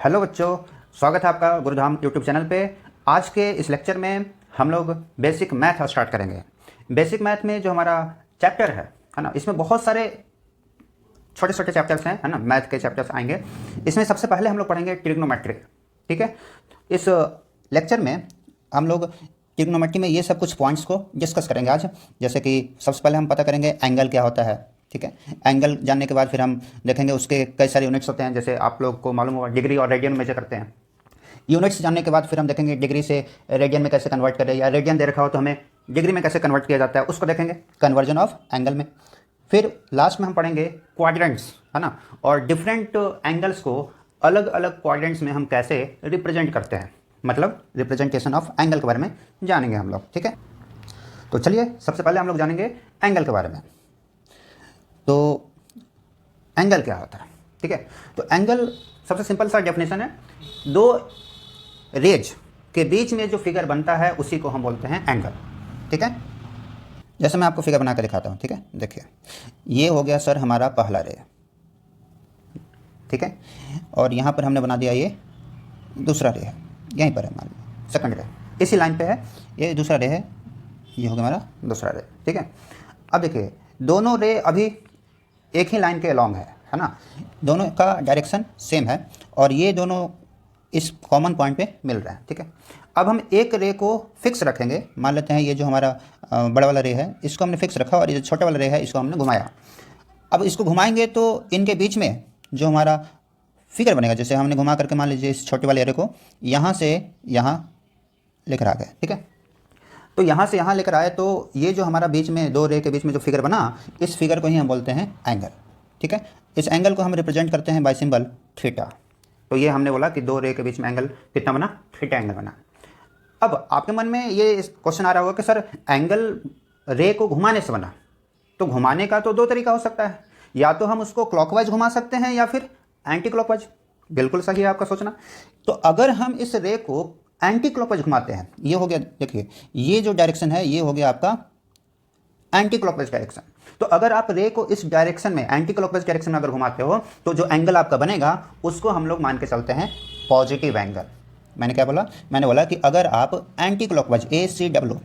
Hello बच्चों, स्वागत है आपका गुरुधाम यूट्यूब चैनल पे। आज के इस लेक्चर में हम लोग बेसिक मैथ स्टार्ट करेंगे। बेसिक मैथ में जो हमारा चैप्टर है ना, इसमें बहुत सारे छोटे छोटे चैप्टर्स हैं, है ना, मैथ के चैप्टर्स आएंगे। इसमें सबसे पहले हम लोग पढ़ेंगे ट्रिग्नोमेट्री। ठीक है, इस लेक्चर में हम लोग ट्रिग्नोमेट्री में ये सब कुछ पॉइंट्स को डिस्कस करेंगे आज। जैसे कि सबसे पहले हम पता करेंगे एंगल क्या होता है। ठीक है, एंगल जानने के बाद फिर हम देखेंगे उसके कई सारे यूनिट्स होते हैं, जैसे आप लोग को मालूम होगा डिग्री और रेडियन मेजर करते हैं। यूनिट्स जानने के बाद फिर हम देखेंगे डिग्री से रेडियन में कैसे कन्वर्ट करें, या रेडियन दे रखा हो तो हमें डिग्री में कैसे कन्वर्ट किया जाता है, उसको देखेंगे कन्वर्जन ऑफ एंगल में। फिर लास्ट में हम पढ़ेंगे क्वाड्रेंट्स, है ना, और डिफरेंट एंगल्स को अलग अलग क्वाड्रेंट्स में हम कैसे रिप्रेजेंट करते हैं, मतलब रिप्रेजेंटेशन ऑफ एंगल के बारे में जानेंगे हम लोग। ठीक है, तो चलिए सबसे पहले हम लोग जानेंगे एंगल के बारे में। तो एंगल क्या होता है? ठीक है, तो एंगल सबसे सिंपल सा डेफिनेशन है, दो रेज के बीच में जो फिगर बनता है उसी को हम बोलते हैं एंगल। ठीक है, जैसे मैं आपको फिगर बना कर दिखाता हूँ। ठीक है, देखिए ये हो गया सर हमारा पहला रे। ठीक है, और यहाँ पर हमने बना दिया ये दूसरा रे है, यहीं पर है, मान लीजिए सेकंड रे इसी लाइन पे है, ये दूसरा रे है, ये हो गया हमारा दूसरा रे। ठीक है, अब देखिए दोनों रे अभी एक ही लाइन के अलॉन्ग है ना, दोनों का डायरेक्शन सेम है और ये दोनों इस कॉमन पॉइंट पे मिल रहे हैं। ठीक है, अब हम एक रे को फिक्स रखेंगे। मान लेते हैं ये जो हमारा बड़ा वाला रे है इसको हमने फिक्स रखा और ये जो छोटा वाला रे है इसको हमने घुमाया। अब इसको घुमाएंगे तो इनके बीच में जो हमारा फिगर बनेगा, जैसे हमने घुमा करके मान लीजिए इस छोटे वाले रे को यहाँ से यहाँ लेकर आ गए। ठीक है, तो यहाँ से यहाँ लेकर आए तो ये जो हमारा बीच में दो रे के बीच में जो फिगर बना, इस फिगर को ही हम बोलते हैं एंगल। ठीक है, इस एंगल को हम रिप्रेजेंट करते हैं बाय सिंबल थीटा। तो ये हमने बोला कि दो रे के बीच में एंगल कितना बना, थीटा एंगल बना। अब आपके मन में ये क्वेश्चन आ रहा होगा कि सर एंगल रे को घुमाने से बना, तो घुमाने का तो दो तरीका हो सकता है, या तो हम उसको क्लॉकवाइज घुमा सकते हैं या फिर एंटी क्लॉकवाइज। बिल्कुल सही है आपका सोचना। तो अगर हम इस रे को एंटी क्लॉकवाइज घुमाते हैं, ये हो गया, देखिए ये जो डायरेक्शन है ये हो गया आपका एंटी क्लॉकवाइज डायरेक्शन। तो अगर आप रे को इस डायरेक्शन में एंटी क्लॉकवाइज डायरेक्शन में अगर घुमाते हो तो जो एंगल आपका बनेगा उसको हम लोग मान के चलते हैं पॉजिटिव एंगल। मैंने क्या बोला? मैंने बोला कि अगर आप anti clockwise ACW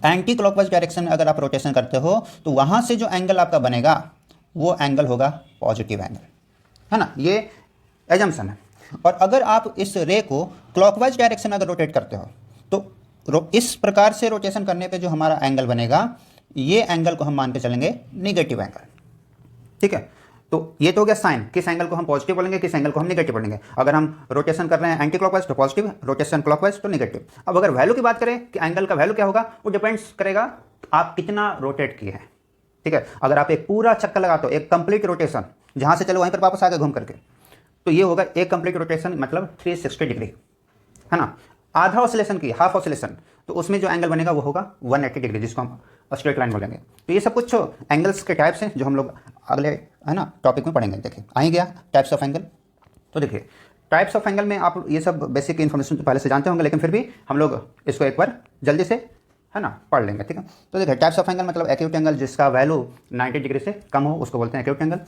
anti clockwise direction में अगर आप रोटेशन करते हो तो वहाँ से जो एंगल आपका बनेगा वो एंगल होगा पॉजिटिव एंगल, है ना, ये एजम्पशन है। और अगर आप इस रे को क्लॉकवाइज डायरेक्शन में अगर रोटेट करते हो तो इस प्रकार से रोटेशन करने पे जो हमारा एंगल बनेगा ये एंगल को हम मान के चलेंगे नेगेटिव एंगल। ठीक है, तो ये तो हो गया साइन, किस एंगल को हम पॉजिटिव बोलेंगे, किस एंगल को हम नेगेटिव बोलेंगे। अगर हम रोटेशन कर रहे हैं एंटी क्लॉकवाइज तो पॉजिटिव, रोटेशन क्लॉकवाइज तो नेगेटिव। अब अगर वैल्यू की बात करें कि एंगल का वैल्यू क्या होगा, वो डिपेंड्स करेगा आप कितना रोटेट किए हैं। ठीक है, अगर आप एक पूरा चक्कर लगाते हो, एक कंप्लीट रोटेशन, जहां से चलो वहीं पर वापस आ गए घूम करके, तो ये होगा एक कंप्लीट रोटेशन, मतलब 360 डिग्री, है ना। आधा ऑसिलेशन की, हाफ ऑसिलेशन, तो उसमें जो एंगल बनेगा वो होगा 180 डिग्री, जिसको हम स्ट्रेट लाइन बोलेंगे। तो ये सब कुछ एंगल्स के टाइप्स हैं जो हम लोग अगले, है ना, टॉपिक में पढ़ेंगे। देखिए आए गया टाइप्स ऑफ एंगल। तो देखिए टाइप्स ऑफ एंगल में आप ये सब बेसिक इन्फॉर्मेशन तो पहले से जानते होंगे, लेकिन फिर भी हम लोग इसको एक बार जल्दी से, है ना, पढ़ लेंगे। ठीक है, तो देखिए टाइप्स ऑफ एंगल मतलब एक्यूट एंगल जिसका वैल्यू 90 डिग्री से कम हो उसको बोलते हैं एक्यूट एंगल।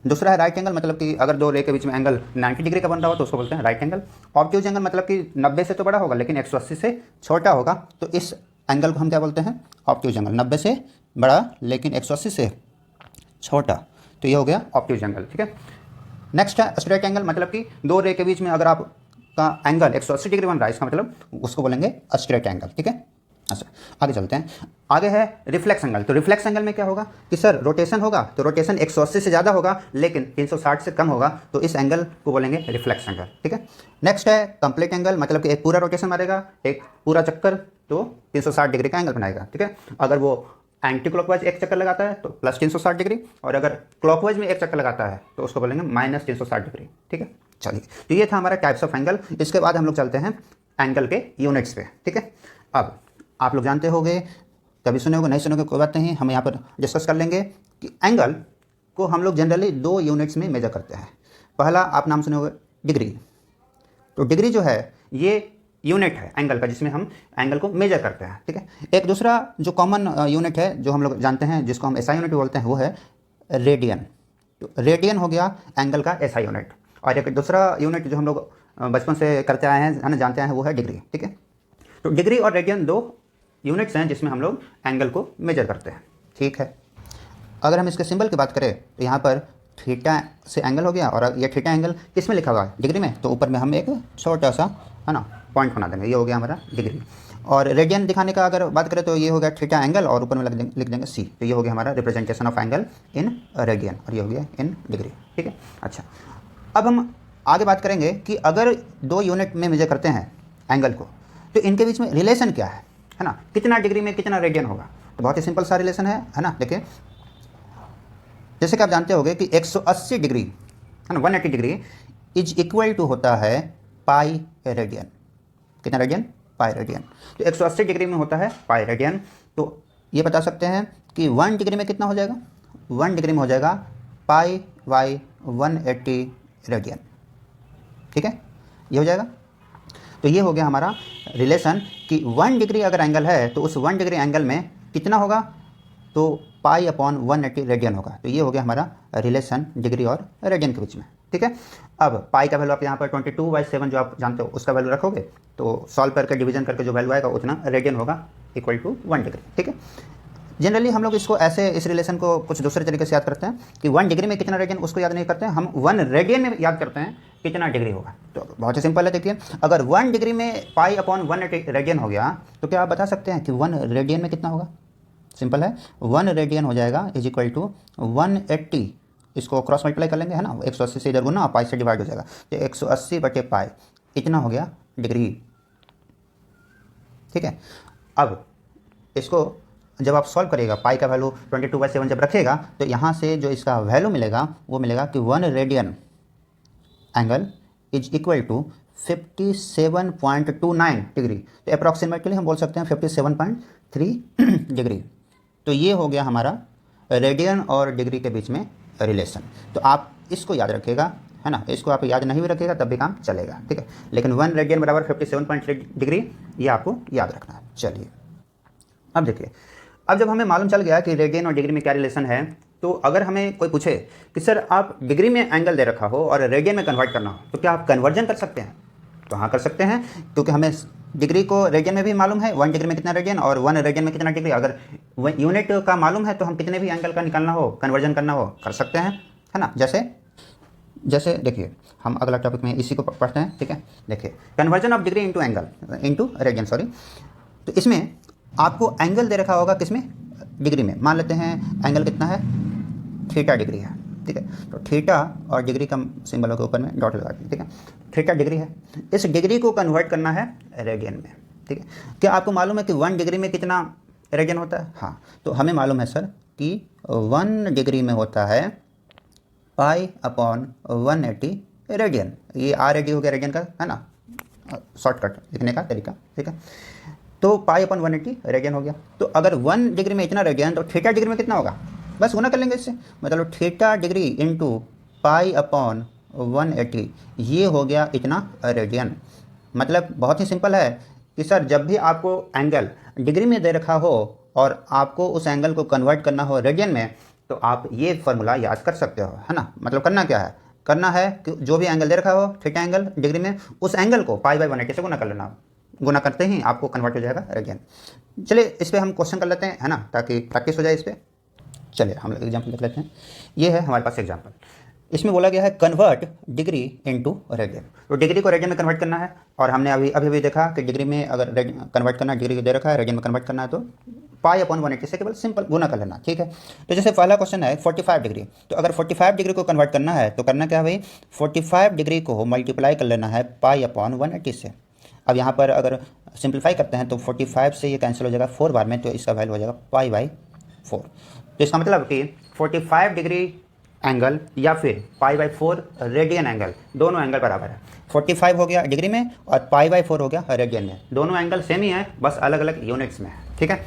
दूसरा है राइट एंगल, मतलब कि अगर दो रे के बीच में एंगल 90 डिग्री का बन रहा हो तो उसको बोलते हैं राइट एंगल। ऑब्ट्यूज एंगल मतलब कि 90 से तो बड़ा होगा लेकिन 180 से छोटा होगा, तो इस एंगल को हम क्या बोलते हैं? Obtuse angle. 90 से बड़ा लेकिन 180 से छोटा, तो ये हो गया ऑब्ट्यूज एंगल। ठीक है, नेक्स्ट है स्ट्रेट एंगल, मतलब कि दो रे के बीच में अगर आपका एंगल 180 डिग्री बन रहा है, इसका मतलब उसको बोलेंगे स्ट्रेट एंगल। ठीक है, अच्छा आगे चलते हैं। आगे है रिफ्लेक्स एंगल। तो रिफ्लेक्स एंगल में क्या होगा कि सर रोटेशन होगा तो रोटेशन 180 से ज़्यादा होगा लेकिन 360 से कम होगा, तो इस एंगल को बोलेंगे रिफ्लेक्स एंगल। ठीक है, नेक्स्ट है कंप्लीट एंगल, मतलब कि एक पूरा रोटेशन मारेगा, एक पूरा चक्कर, तो 360 डिग्री का एंगल बनाएगा। ठीक है, अगर वो एंटी क्लॉकवाइज एक चक्कर लगाता है तो प्लस 360 डिग्री, और अगर क्लॉकवाइज में एक चक्कर लगाता है तो उसको बोलेंगे माइनस 360 डिग्री। ठीक है, चलिए तो ये था हमारा टाइप्स ऑफ एंगल। इसके बाद हम लोग चलते हैं एंगल के यूनिट्स पे। ठीक है, अब आप लोग जानते होंगे, कभी सुने होंगे, नहीं सुने होंगे, कोई बात नहीं, हम यहाँ पर डिस्कस कर लेंगे कि एंगल को हम लोग जनरली दो यूनिट्स में मेजर करते हैं। पहला आप नाम सुने होंगे डिग्री। तो डिग्री जो है ये यूनिट है एंगल का, जिसमें हम एंगल को मेजर करते हैं। ठीक है, एक दूसरा जो कॉमन यूनिट है जो हम लोग जानते हैं, जिसको हम SI यूनिट बोलते हैं, वो है रेडियन। तो रेडियन हो गया एंगल का SI यूनिट। और एक दूसरा यूनिट जो हम लोग बचपन से करते आए हैं, है ना, जानते आए हैं, वो है डिग्री। ठीक है, तो डिग्री और रेडियन 2 यूनिट्स हैं जिसमें हम लोग एंगल को मेजर करते हैं। ठीक है, अगर हम इसके सिंबल की बात करें तो यहाँ पर थीटा से एंगल हो गया, और ये थीटा एंगल किस में लिखा हुआ है, डिग्री में, तो ऊपर में हम एक छोटा सा, है ना, पॉइंट बना देंगे, ये हो गया हमारा डिग्री। और रेडियन दिखाने का अगर बात करें तो ये हो गया थीटा एंगल, और ऊपर में लिख देंगे सी, तो ये हो गया हमारा representation of angle in radian, और ये हो गया इन डिग्री। ठीक है, अच्छा, अब हम आगे बात करेंगे कि अगर 2 यूनिट में मेजर करते हैं एंगल को, तो इनके बीच में रिलेशन क्या है ना, कितना डिग्री में कितना रेडियन होगा। तो बहुत ही सिंपल सा रिलेशन है ना। देखिए, जैसे कि आप जानते होंगे कि 180 डिग्री, है ना, 180 डिग्री इज इक्वल टू होता है पाई रेडियन। कितना रेडियन, पाई रेडियन। तो 180 डिग्री में होता है पाई रेडियन। तो ये बता सकते हैं कि 1 डिग्री में कितना हो जाएगा, 1 डिग्री में हो जाएगा पाई बाई 180 रेडियन। ठीक है, ये हो जाएगा। तो ये हो गया हमारा रिलेशन कि 1 डिग्री अगर एंगल है तो उस 1 डिग्री एंगल में कितना होगा, तो पाई अपॉन 180 रेडियन होगा। तो ये हो गया हमारा रिलेशन डिग्री और रेडियन के बीच में। ठीक है, अब पाई का वैल्यू आप यहाँ पर 22/7 जो आप जानते हो उसका वैल्यू रखोगे, तो सॉल्व करके डिवीजन करके जो वैल्यू आएगा उतना रेडियन होगा इक्वल टू 1 डिग्री। ठीक है, जनरली हम लोग इसको ऐसे, इस रिलेशन को कुछ दूसरे तरीके से याद करते हैं कि 1 डिग्री में कितना रेडियन उसको याद नहीं करते हैं, हम 1 रेडियन में याद करते हैं कितना डिग्री होगा। तो बहुत ही सिंपल है। देखिए, अगर 1 डिग्री में पाई अपॉन 180 रेडियन हो गया, तो क्या आप बता सकते हैं कि 1 रेडियन में कितना होगा। सिंपल है, 1 रेडियन हो जाएगा इज इक्वल टू 180, इसको क्रॉस मल्टीप्लाई कर लेंगे, है ना, 180 से इधर गुना, पाई से डिवाइड हो जाएगा, तो 180 बटे पाई इतना हो गया डिग्री। ठीक है, अब इसको जब आप सॉल्व करिएगा, पाई का वैल्यू 22/7 जब रखेगा, तो यहाँ से जो इसका वैल्यू मिलेगा वो मिलेगा कि 1 radian angle is equal to 57.29 degree. तो अप्रॉक्सीमेटली हम बोल सकते हैं 57.3 डिग्री। तो ये हो गया हमारा रेडियन और डिग्री के बीच में रिलेशन। तो आप इसको याद रखिएगा, है ना, इसको आप याद नहीं भी रखिएगा तब भी काम चलेगा। ठीक है, लेकिन 1 रेडियन बराबर 57.3 डिग्री, ये आपको याद रखना है। चलिए, अब देखिए, अब जब हमें मालूम चल गया कि रेडियन और डिग्री में क्या रिलेशन है, तो अगर हमें कोई पूछे कि सर आप डिग्री में एंगल दे रखा हो और रेडियन में कन्वर्ट करना हो, तो क्या आप कन्वर्जन कर सकते हैं। तो हाँ, कर सकते हैं, क्योंकि हमें डिग्री को रेडियन में भी मालूम है, 1 डिग्री में कितना रेडियन और 1 रेडियन में कितना डिग्री। अगर यूनिट का मालूम है तो हम कितने भी एंगल का निकालना हो, कन्वर्जन करना हो, कर सकते हैं, है ना। जैसे देखिए, हम अगला टॉपिक में इसी को पढ़ते हैं। ठीक है, देखिए, conversion of degree into angle, into radian, sorry. तो इसमें आपको एंगल दे रखा होगा किसमें, डिग्री में। मान लेते हैं एंगल कितना है, थीटा डिग्री है। ठीक है, तो थीटा और डिग्री का सिंबलों के ऊपर में डॉट लगा दें। ठीक है, थीटा डिग्री है, इस डिग्री को कन्वर्ट करना है रेडियन में। ठीक है, क्या आपको मालूम है कि 1 डिग्री में कितना रेडियन होता है। हाँ, तो हमें मालूम है सर कि 1 डिग्री में होता है पाई अपॉन 180 रेडियन। ये आर ए डी हो गया रेडियन का, है ना, शॉर्टकट लिखने का तरीका। ठीक है, तो पाई अपॉन 180 रेडियन हो गया। तो अगर 1 डिग्री में इतना रेडियन, तो थीटा डिग्री में कितना होगा, बस गुना कर लेंगे इससे, मतलब theta degree into pi upon 180, ये हो गया इतना रेडियन। मतलब बहुत ही सिंपल है कि सर जब भी आपको एंगल डिग्री में दे रखा हो और आपको उस एंगल को कन्वर्ट करना हो रेडियन में, तो आप ये फार्मूला याद कर सकते हो, है ना। मतलब करना क्या है, करना है कि जो भी एंगल दे रखा हो थीटा एंगल डिग्री में, उस एंगल को पाई बाई 180 से गुना कर लेना। गुना करते ही आपको कन्वर्ट हो जाएगा रेडियन। चलिए, इस पर हम क्वेश्चन कर लेते हैं, है ना, ताकि प्रैक्टिस हो जाए इस पर। चलिए, हम लोग एग्जाम्पल देख लेते हैं। ये है हमारे पास एग्जाम्पल, इसमें बोला गया है कन्वर्ट डिग्री इनटू रेडियन। तो डिग्री को रेडियन में कन्वर्ट करना है, और हमने अभी देखा कि डिग्री में अगर कन्वर्ट करना, डिग्री को दे रखा है, रेडियन में कन्वर्ट करना है, तो पाई अपॉन 180 से केवल सिंपल गुना कर लेना। ठीक है, तो जैसे पहला क्वेश्चन है 45 डिग्री, तो अगर 45 डिग्री को कन्वर्ट करना है तो करना क्या है भाई, 45 डिग्री को मल्टीप्लाई कर लेना है पाई अपॉन 180 से। अब यहाँ पर अगर सिंप्लीफाई करते हैं तो 45 से ये कैंसिल हो जाएगा 4 बार में, तो इसका वैल्यू हो जाएगा पाई बाई 4। तो इसका मतलब कि 45 डिग्री एंगल या फिर पाई बाई 4 रेडियन एंगल, दोनों एंगल बराबर है। 45 हो गया डिग्री में और पाई बाई 4 हो गया रेडियन में, दोनों एंगल सेम ही है, बस अलग अलग यूनिट्स में है। ठीक है,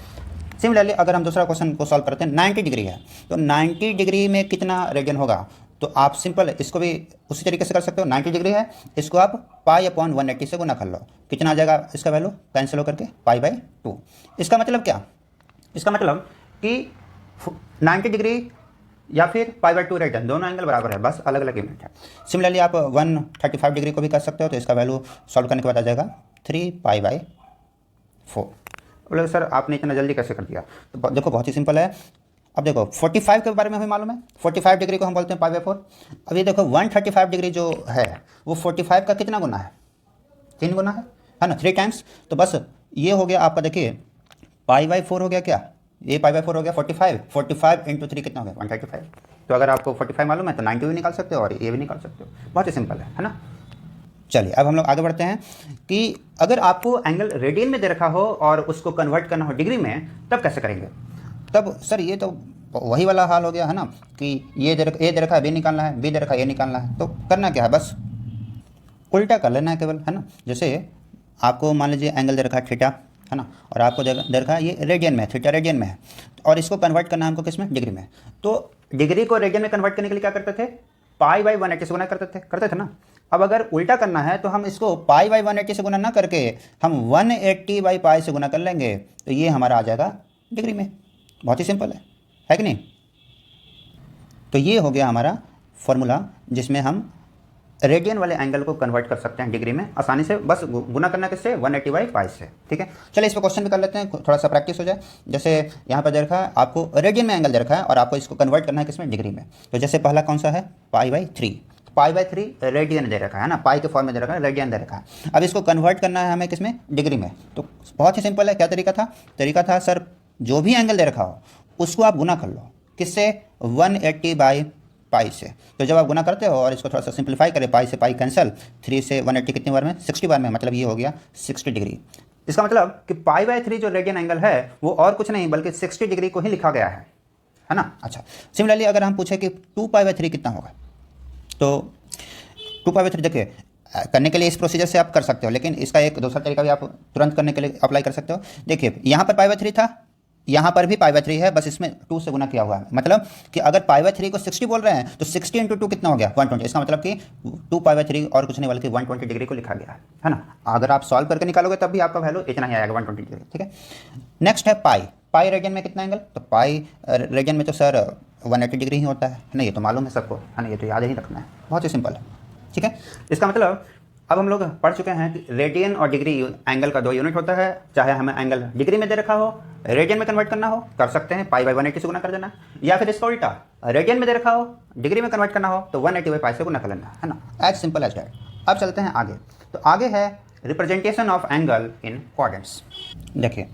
सिमिलरली अगर हम दूसरा क्वेश्चन को सॉल्व करते हैं, 90 डिग्री है, तो 90 डिग्री में कितना रेडियन होगा, तो आप सिंपल इसको भी उसी तरीके से कर सकते हो। 90 डिग्री है, इसको आप पाई अपॉन 180 से गुना कर लो, कितना आ जाएगा इसका वैल्यू, कैंसिल हो करके पाई बाई 2। इसका मतलब क्या, इसका मतलब कि 90 डिग्री या फिर π/2 रेडियन, दोनों एंगल बराबर है, बस अलग अलग यूनिट है। सिमिलरली आप 135 डिग्री को भी कर सकते हो, तो इसका वैल्यू सॉल्व करने के बाद आ जाएगा 3π/4। बोले सर आपने इतना जल्दी कैसे कर दिया? तो देखो बहुत ही सिंपल है। अब देखो 45 के बारे में हमें मालूम है, 45 डिग्री को हम बोलते हैं π/4। अब ये देखो 135 डिग्री जो है वो 45 का कितना गुना है? 3 गुना है ना, 3 टाइम्स। तो बस ये हो गया आपका, देखिए π/4 हो गया क्या, ये π/4 हो गया 45, 45 इंटू 3 कितना हो गया 135। तो अगर आपको 45 मालूम है तो 90 भी निकाल सकते हो और ये भी निकाल सकते हो, बहुत ही सिंपल है ना। चलिए अब हम लोग आगे बढ़ते हैं कि अगर आपको एंगल रेडियन में दे रखा हो और उसको कन्वर्ट करना हो डिग्री में, तब कैसे करेंगे? तब सर ये तो वही वाला हाल हो गया है ना कि ए दे रखा है बी निकालना है, बी दे रखा है ए निकालना है। तो करना क्या है, बस उल्टा कर लेना है केवल, है ना। जैसे आपको मान लीजिए एंगल दे रखा है थीटा, है ना, और आपको दे रखा है ये रेडियन में, थीटा रेडियन में है, और इसको कन्वर्ट करना है हमको किस में, डिग्री में। तो डिग्री को रेडियन में कन्वर्ट करने के लिए क्या करते थे, π/180 से गुना करते थे ना। अब अगर उल्टा करना है तो हम इसको π/180 से गुना ना करके हम 180/π से गुना कर लेंगे, तो ये हमारा आ जाएगा डिग्री में। बहुत ही सिंपल है कि नहीं। तो ये हो गया हमारा फॉर्मूला जिसमें हम रेडियन वाले एंगल को कन्वर्ट कर सकते हैं डिग्री में आसानी से, बस गुना करना किससे, 180/π से। ठीक है, चलिए इस पर क्वेश्चन भी कर लेते हैं, थोड़ा सा प्रैक्टिस हो जाए। जैसे यहाँ पर दे रखा है आपको रेडियन में एंगल दे रखा है और आपको इसको कन्वर्ट करना है किसमें, डिग्री में। तो जैसे पहला कौन सा है, π/3, π/3 रेडियन दे रखा है ना, पाई के फॉर्म में दे रखा है, रेडियन दे रखा है। अब इसको कन्वर्ट करना है हमें किसमें, डिग्री में। तो बहुत ही सिंपल है, क्या तरीका था, तरीका था सर जो भी एंगल दे रखा हो उसको आप गुना कर लो, किससे, 180/π से। तो जब आप गुना करते हो और इसको थोड़ा सा सिंप्लीफाई करें, पाई से पाई कैंसिल, 3 से 180 कितनी बार में, 60 बार में, मतलब ये हो गया 60 डिग्री। इसका मतलब कि π/3 जो रेडियन एंगल है वो और कुछ नहीं बल्कि 60 डिग्री को ही लिखा गया है ना। अच्छा, सिमिलरली अगर हम पूछे कि 2π/3 कितना होगा, तो 2π/3 देखिए करने के लिए इस प्रोसीजर से आप कर सकते हो, लेकिन इसका एक दूसरा तरीका भी आप तुरंत करने के लिए अप्लाई कर सकते हो। देखिए यहाँ पर π/3 था, यहाँ पर भी π/3 है, बस इसमें 2 से गुना किया हुआ है। मतलब कि अगर π/3 को 60 बोल रहे हैं तो 60 इंटू 2 कितना हो गया, 120। इसका मतलब कि 2π/3 और कुछ नहीं बल्कि 120 डिग्री को लिखा गया है ना। अगर आप सॉल्व करके निकालोगे तब भी आपका वैल्यू इतना ही आएगा, 120 डिग्री। ठीक है, नेक्स्ट है पाई रेडियन में कितना एंगल, तो पाई रेडियन में तो सर 180 डिग्री ही होता है ना, ये तो मालूम है सबको, है ना, ये तो याद ही रखना है, बहुत ही सिंपल है। ठीक है, इसका मतलब अब हम लोग पढ़ चुके हैं कि रेडियन और डिग्री एंगल का 2 यूनिट होता है। चाहे हमें एंगल डिग्री में दे रखा हो, रेडियन में कन्वर्ट करना हो, कर सकते हैं, π/180 से गुना कर देना, या फिर इसका उल्टा, रेडियन में दे रखा हो, डिग्री में कन्वर्ट करना हो तो 180/π से गुना कर लेना, है ना, एज सिंपल एज दैट। अब चलते हैं आगे। तो आगे है representation of angle in quadrants. देखिए,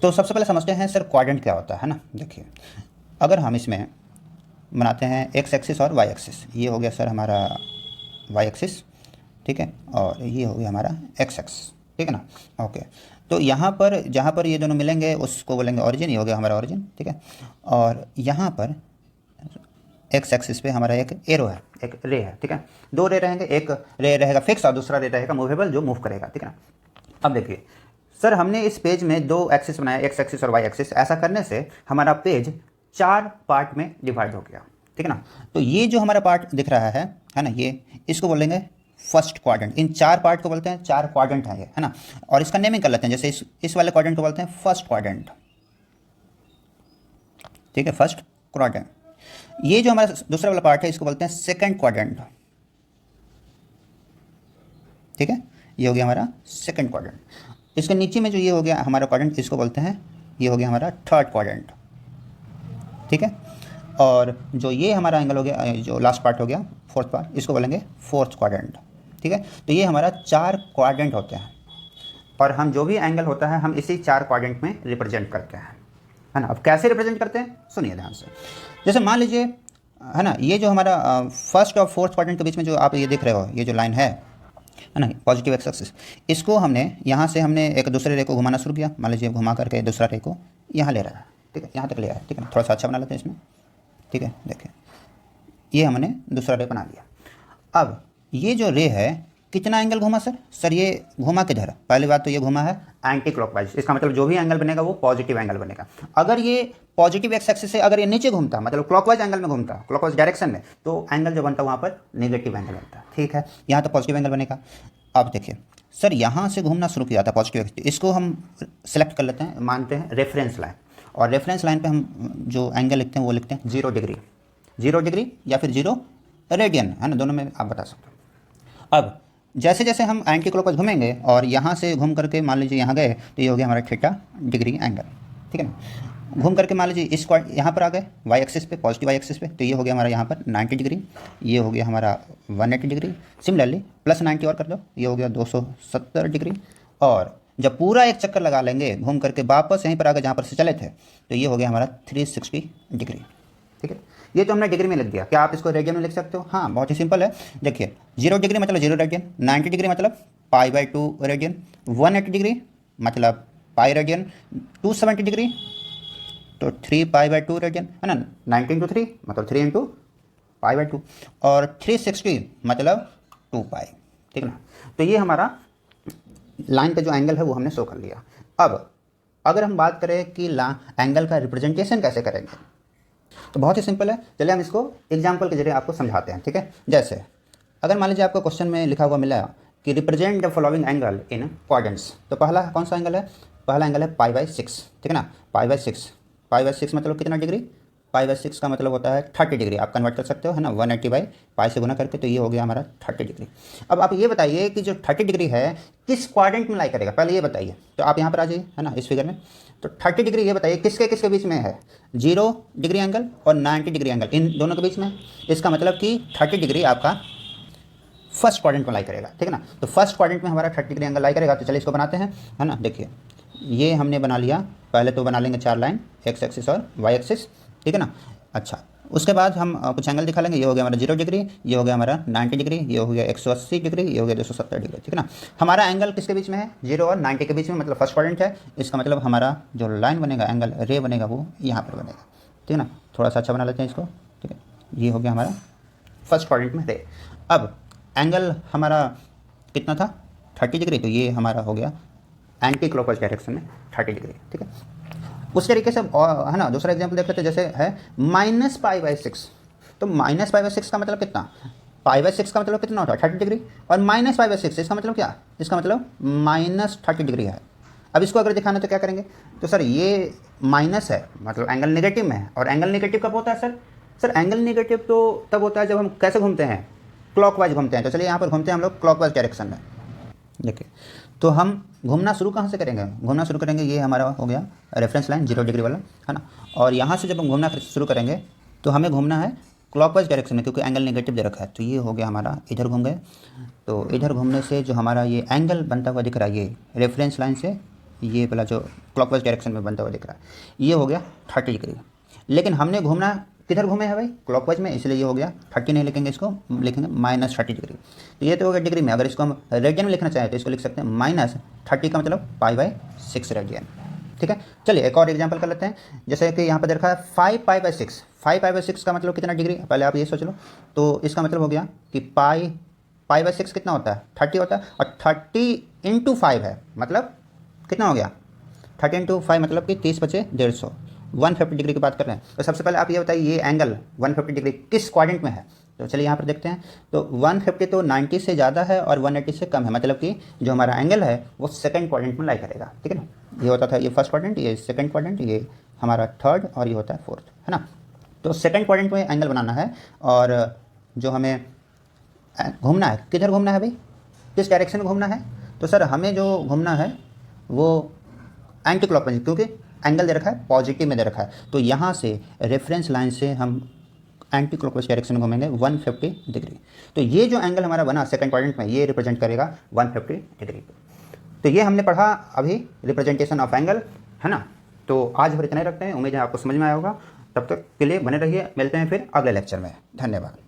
तो सबसे पहले समझते हैं सर क्वाड्रेंट क्या होता है ना। देखिए, अगर हम इसमें बनाते हैं एक्स एक्सिस और वाई एक्सिस, ये हो गया सर हमारा वाई एक्सिस, ठीक है, और ये हो गया हमारा एक्स एक्सिस, ठीक है ना। ओके, तो यहाँ पर जहाँ पर ये दोनों मिलेंगे उसको बोलेंगे ऑरिजिन, ये हो गया हमारा ऑरिजिन, ठीक है। और यहाँ पर एक्स एक्सिस पे हमारा एक एरो है, एक रे है, ठीक है। 2 रे रहेंगे, एक रे रहेगा फिक्स और दूसरा रे रहेगा मूवेबल जो मूव करेगा, ठीक है ना। अब देखिए सर, हमने इस पेज में 2 एक्सिस बनाया, एक्स एक्सिस और वाई एक्सिस। ऐसा करने से हमारा पेज 4 पार्ट में डिवाइड हो गया, ठीक है ना। तो ये जो हमारा पार्ट दिख रहा है ना, ये इसको बोलेंगे फर्स्ट क्वाड्रेंट। इन 4 पार्ट को बोलते हैं, 4 क्वाड्रेंट है ये, है ना। और इसका नेमिंग कर लेते हैं, जैसे इस वाले क्वाड्रेंट को बोलते हैं फर्स्ट क्वाड्रेंट, ठीक है, फर्स्ट क्वाड्रेंट। ये जो हमारा दूसरा वाला पार्ट है इसको बोलते हैं सेकंड क्वाड्रेंट, ठीक है, ये हो गया हमारा सेकंड क्वाड्रेंट। इसके नीचे में जो ये हो गया हमारा क्वाड्रेंट, इसको बोलते हैं, ये हो गया हमारा थर्ड क्वाड्रेंट, ठीक है। और जो ये हमारा एंगल हो गया, जो लास्ट पार्ट हो गया फोर्थ पार्ट, इसको बोलेंगे फोर्थ क्वाड्रेंट, ठीक है। तो ये हमारा 4 क्वाड्रेंट होते हैं और हम जो भी एंगल होता है हम इसी 4 क्वाड्रेंट में रिप्रेजेंट करते हैं, है ना। अब कैसे रिप्रेजेंट करते हैं सुनिए ध्यान से। जैसे मान लीजिए, है ना, ये जो हमारा फर्स्ट और फोर्थ क्वाड्रेंट के बीच में जो आप ये देख रहे हो, ये जो लाइन है ना, पॉजिटिव एक्स एक्सिस, इसको हमने यहाँ से हमने एक दूसरे रे को घुमाना शुरू किया। मान लीजिए घुमा करके दूसरा रे को यहाँ ले रहा है, ठीक है, यहाँ तक ले आया, ठीक है। थोड़ा सा अच्छा बना लेते हैं इसमें, ठीक है। देखिए, ये हमने दूसरा रे बना लिया। अब ये जो रे है कितना एंगल घुमा सर ये घुमा किधर, पहली बात तो ये घुमा है एंटी क्लॉकवाइज। इसका मतलब जो भी एंगल बनेगा वो पॉजिटिव एंगल बनेगा। अगर ये पॉजिटिव एक्स एक्सिस से अगर ये नीचे घूमता, मतलब क्लॉकवाइज एंगल में घूमता, क्लॉकवाइज डायरेक्शन में, तो एंगल जो बनता वहाँ पर नेगेटिव एंगल बनता, ठीक है। यहाँ तो पॉजिटिव एंगल बनेगा। अब देखिए सर, यहाँ से घूमना शुरू किया था पॉजिटिव एक्स, इसको हम सेलेक्ट कर लेते हैं, मानते हैं रेफरेंस लाइन, और रेफरेंस लाइन पे हम जो एंगल लिखते हैं वो लिखते हैं 0 डिग्री, 0 डिग्री या फिर 0 रेडियन, है ना, दोनों में आप बता सकते हो। अब जैसे जैसे हम एंटी क्लॉकवाइज घूमेंगे और यहाँ से घूम करके मान लीजिए यहाँ गए तो ये हो गया हमारा थीटा डिग्री एंगल, ठीक है ना। घूम करके मान लीजिए इस यहाँ पर आ गए वाई एक्सिस पे, पॉजिटिव वाई एक्सिस पे, तो ये हो गया हमारा यहाँ पर 90 डिग्री, ये हो गया हमारा 180 डिग्री। सिमिलरली प्लस 90 और कर दो, ये हो गया 270 डिग्री। और जब पूरा एक चक्कर लगा लेंगे घूम करके वापस यहीं पर आ गए जहाँ पर से चले थे, तो ये हो गया हमारा 360 डिग्री, ठीक है। ये तो हमने डिग्री में लिख दिया। क्या आप इसको रेडियन में लिख सकते हो? हाँ, बहुत ही सिंपल है। देखिए 0 डिग्री मतलब 0 रेडियन, 90 डिग्री मतलब π/2 रेडियन, 180 डिग्री मतलब पाई रेडियन, 270 डिग्री तो 3π/2 रेडियन, है ना। 90 × 3 मतलब 3 × π/2 और 360 मतलब 2π, ठीक है ना। तो ये हमारा लाइन पे जो एंगल है वो हमने शो कर लिया। अब अगर हम बात करें कि एंगल का रिप्रेजेंटेशन कैसे करेंगे, तो बहुत ही सिंपल है। चलिए हम इसको एग्जाम्पल के जरिए आपको समझाते हैं, ठीक है। जैसे अगर मान लीजिए आपको क्वेश्चन में लिखा हुआ मिला कि represent the following angle in quadrants, तो पहला कौन सा एंगल है? पहला एंगल है π/6, ठीक है ना। π/6 मतलब कितना डिग्री? π/6 का मतलब होता है 30 डिग्री, आप कन्वर्ट कर सकते हो, है ना। 180/π से गुना करके, तो ये हो गया हमारा 30 डिग्री। अब आप ये बताइए कि जो 30 डिग्री है किस क्वाड्रेंट में लाई करेगा, पहले ये बताइए। तो आप यहाँ पर आ जाइए, है ना, इस फिगर में। तो 30 डिग्री ये बताइए किसके किसके बीच में है? 0 डिग्री एंगल और 90 डिग्री एंगल, इन दोनों के बीच में। इसका मतलब कि 30 डिग्री आपका फर्स्ट क्वाड्रेंट में लाई करेगा, ठीक है ना। तो फर्स्ट क्वाड्रेंट में हमारा 30 डिग्री एंगल लाई करेगा। तो चलिए इसको बनाते हैं, है ना। देखिए ये हमने बना लिया। पहले तो बना लेंगे 4 लाइन, एक्स एक्सिस और वाई एक्सिस, ठीक है ना। अच्छा, उसके बाद हम कुछ एंगल दिखा लेंगे। ये हो गया हमारा 0 डिग्री, ये हो गया हमारा 90 डिग्री, ये हो गया 180 डिग्री, ये हो गया 270 डिग्री, ठीक है ना। हमारा एंगल किसके बीच में है? 0 और 90 के बीच में, मतलब फर्स्ट क्वाड्रेंट है। इसका मतलब हमारा जो लाइन बनेगा, एंगल रे बनेगा, वो यहाँ पर बनेगा, ठीक है ना। थोड़ा सा अच्छा बना लेते हैं इसको, ठीक है। ये हो गया हमारा फर्स्ट क्वाड्रेंट में रे। अब एंगल हमारा कितना था? 30 डिग्री, तो ये हमारा हो गया एंटी क्लॉकवाइज डायरेक्शन में 30 डिग्री, ठीक है। उस तरीके से है ना, दूसरा एग्जांपल देख लेते हैं। जैसे है -π/6, तो -π/6 का मतलब कितना? π/6 का मतलब कितना होता है? 30 डिग्री। और -π/6 इसका मतलब क्या? इसका मतलब -30 डिग्री है। अब इसको अगर दिखाना तो क्या करेंगे? तो सर ये माइनस है, मतलब एंगल नेगेटिव में है। और एंगल नेगेटिव कब होता है सर? सर एंगल नेगेटिव तो तब होता है जब हम कैसे घूमते हैं? क्लॉकवाइज घूमते हैं। तो चलिए यहाँ पर घूमते हैं हम लोग क्लॉकवाइज डायरेक्शन में। देखिए, तो हम घूमना शुरू कहाँ से करेंगे? घूमना शुरू करेंगे, ये हमारा हो गया रेफरेंस लाइन 0 डिग्री वाला, है ना। और यहाँ से जब हम घूमना शुरू करेंगे तो हमें घूमना है क्लॉकवाइज डायरेक्शन में, क्योंकि एंगल नेगेटिव दे रखा है। तो ये हो गया हमारा, इधर घूम गए। तो इधर घूमने से जो हमारा ये एंगल बनता हुआ दिख रहा है, ये रेफरेंस लाइन से ये वाला जो क्लॉकवाइज डायरेक्शन में बनता हुआ दिख रहा है, ये हो गया 30 डिग्री। लेकिन हमने घूमना किधर घूमे हैं भाई? क्लॉकवाइज में, इसलिए ये हो गया 30 नहीं लिखेंगे, इसको लिखेंगे -30 डिग्री। तो ये तो हो गया डिग्री में। अगर इसको हम रेडियन में लिखना चाहें तो इसको लिख सकते हैं -30 का मतलब π/6 रेडियन, ठीक है। चलिए एक और एग्जांपल कर लेते हैं। जैसे कि यहाँ पर देखा है 5π/6, 5π/6 का मतलब कितना डिग्री? पहले आप ये सोच लो। तो इसका मतलब हो गया कि π/6 कितना होता है? 30 होता है। और 30 × 5 है, मतलब कितना हो गया? 30 × 5 मतलब कि 30 बचे 150, 150 डिग्री की बात कर रहे हैं। तो सबसे पहले आप ये बताइए, ये एंगल 150 डिग्री किस क्वाड्रेंट में है? तो चलिए यहाँ पर देखते हैं। तो 150 तो 90 से ज़्यादा है और 180 से कम है, मतलब कि जो हमारा एंगल है वो सेकंड क्वाड्रेंट में लाई करेगा, ठीक है ना। ये होता था ये फर्स्ट क्वाड्रेंट, ये सेकंड क्वाड्रेंट, ये हमारा थर्ड, और ये होता है फोर्थ, है ना। तो सेकंड क्वाड्रेंट में एंगल बनाना है। और जो हमें घूमना है, किधर घूमना है भाई? किस डायरेक्शन में घूमना है? तो सर हमें जो घूमना है वो एंटी क्लॉकवाइज, क्योंकि एंगल दे रखा है पॉजिटिव में दे रखा है। तो यहाँ से रेफरेंस लाइन से हम एंटी क्लॉकवाइज डायरेक्शन में घूमेंगे 150 डिग्री। तो ये जो एंगल हमारा बना सेकंड क्वाड्रेंट में, ये रिप्रेजेंट करेगा 150 डिग्री। तो ये हमने पढ़ा अभी रिप्रेजेंटेशन ऑफ एंगल, है ना। तो आज हम इतना ही रखते हैं। उम्मीद है आपको समझ में आया होगा। तब तक के लिए बने रहिए, मिलते हैं फिर अगले लेक्चर में। धन्यवाद।